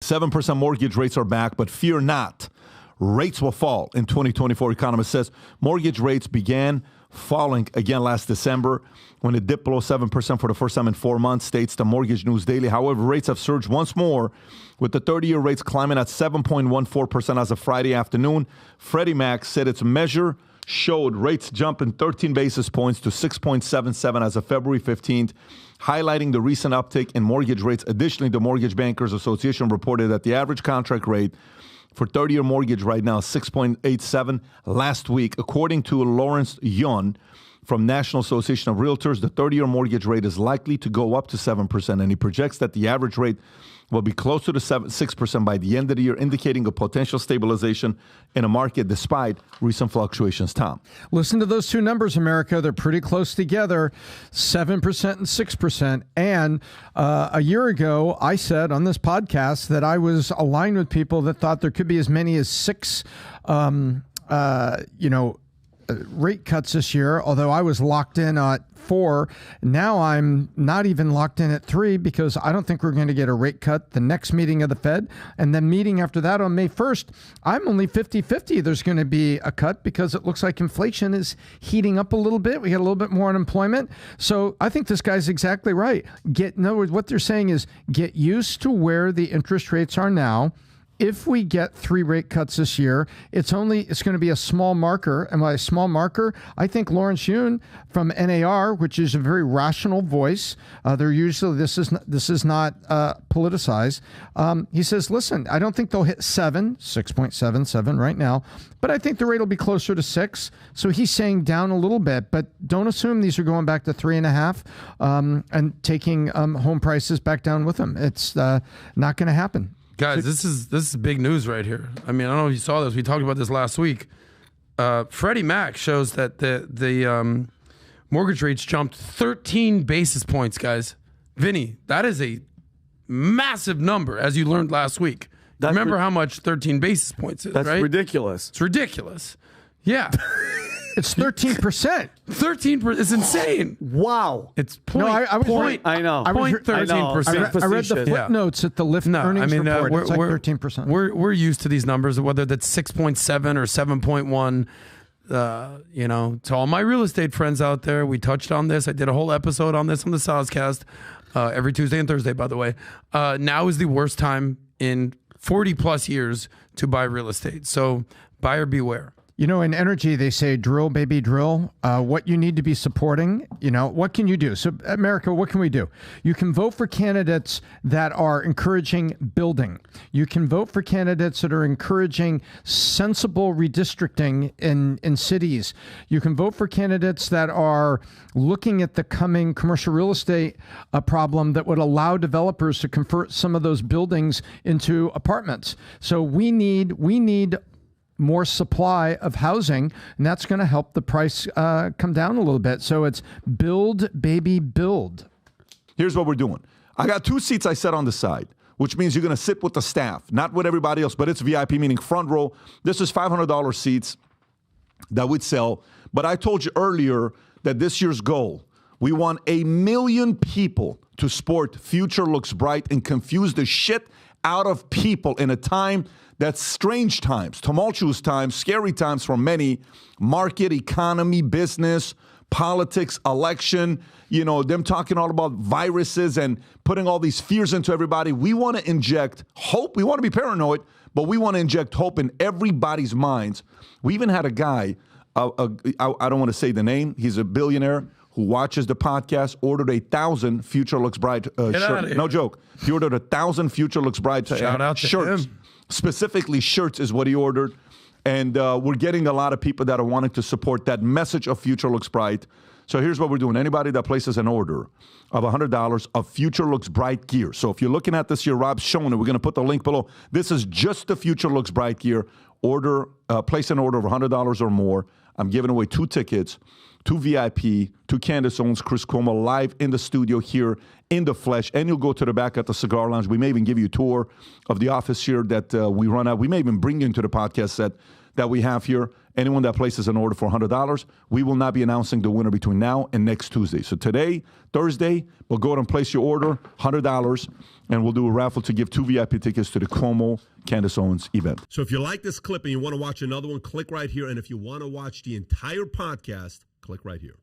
7% mortgage rates are back, but fear not. Rates will fall in 2024, economist says. Mortgage rates began falling again last December when it dipped below 7% for the first time in 4 months, states the Mortgage News Daily. However, rates have surged once more, with the 30-year rates climbing at 7.14% as of Friday afternoon. Freddie Mac said its measure showed rates jumping 13 basis points to 6.77 as of February 15th, highlighting the recent uptick in mortgage rates. Additionally, the Mortgage Bankers Association reported that the average contract rate for 30-year mortgage right now is 6.87 last week. According to Lawrence Yun from National Association of Realtors, the 30-year mortgage rate is likely to go up to 7%, and he projects that the average rate will be closer to 6% by the end of the year, indicating a potential stabilization in a market despite recent fluctuations. Tom. Listen to those two numbers, America. They're pretty close together, 7% and 6%. And a year ago, I said on this podcast that I was aligned with people that thought there could be as many as 6 rate cuts this year, although I was locked in at 4. Now I'm not even locked in at 3 because I don't think we're going to get a rate cut the next meeting of the Fed. And then meeting after that on May 1st, I'm only 50-50 there's going to be a cut because it looks like inflation is heating up a little bit. We got a little bit more unemployment. So I think this guy's exactly right. In other words, what they're saying is get used to where the interest rates are now. If we get 3 rate cuts this year, it's going to be a small marker. And by a small marker, I think Lawrence Yun from NAR, which is a very rational voice, they're usually this is not politicized. He says, listen, I don't think they'll hit 6.77 right now, but I think the rate will be closer to 6. So he's saying down a little bit, but don't assume these are going back to 3.5 and taking home prices back down with them. It's not going to happen. Guys, this is big news right here. I mean, I don't know if you saw this. We talked about this last week. Freddie Mac shows that the mortgage rates jumped 13 basis points, guys. Vinny, that is a massive number, as you learned last week. Remember how much 13 basis points is, right? That's ridiculous. It's ridiculous. Yeah. It's 13%. 13%. It's insane. Wow. It's point. No, I was right. I know. 0.13%. I read the footnotes at the Lyft earnings report. It's like 13%. We're used to these numbers, whether that's 6.7 or 7.1. To all my real estate friends out there, we touched on this. I did a whole episode on this on the Sozcast every Tuesday and Thursday, by the way. Now is the worst time in 40 plus years to buy real estate. So buyer beware. In energy, they say, drill, baby, drill. What you need to be supporting, what can you do? So, America, what can we do? You can vote for candidates that are encouraging building. You can vote for candidates that are encouraging sensible redistricting in cities. You can vote for candidates that are looking at the coming commercial real estate problem that would allow developers to convert some of those buildings into apartments. So we need more supply of housing, and that's going to help the price come down a little bit. So it's build, baby, build. Here's what we're doing. I got 2 seats I set on the side, which means you're going to sit with the staff, not with everybody else, but it's VIP, meaning front row. This is $500 seats that we'd sell. But I told you earlier that this year's goal, we want 1 million people to sport Future Looks Bright and confuse the shit out of people in a time that's strange times, tumultuous times, scary times for many. Market, economy, business, politics, election, them talking all about viruses and putting all these fears into everybody. We want to inject hope. We want to be paranoid, but we want to inject hope in everybody's minds. We even had a guy, I don't want to say the name, he's a billionaire who watches the podcast, ordered 1,000 Future Looks Bright shirts. No joke. He ordered 1,000 Future Looks Bright Shout out to shirts. him. Specifically, shirts is what he ordered. And we're getting a lot of people that are wanting to support that message of Future Looks Bright. So here's what we're doing. Anybody that places an order of $100 of Future Looks Bright gear. So if you're looking at this here, Rob's showing it. We're going to put the link below. This is just the Future Looks Bright gear. Place an order of $100 or more. I'm giving away 2 tickets, 2 VIP, 2 Candace Owens, Chris Cuomo live in the studio here in the flesh. And you'll go to the back at the Cigar Lounge. We may even give you a tour of the office here that we run out. We may even bring you into the podcast set that we have here. anyone that places an order for $100, we will not be announcing the winner between now and next Tuesday. So today, Thursday, we'll go ahead and place your order, $100, and we'll do a raffle to give 2 VIP tickets to the Cuomo Candace Owens event. So if you like this clip and you want to watch another one, click right here. And if you want to watch the entire podcast, click right here.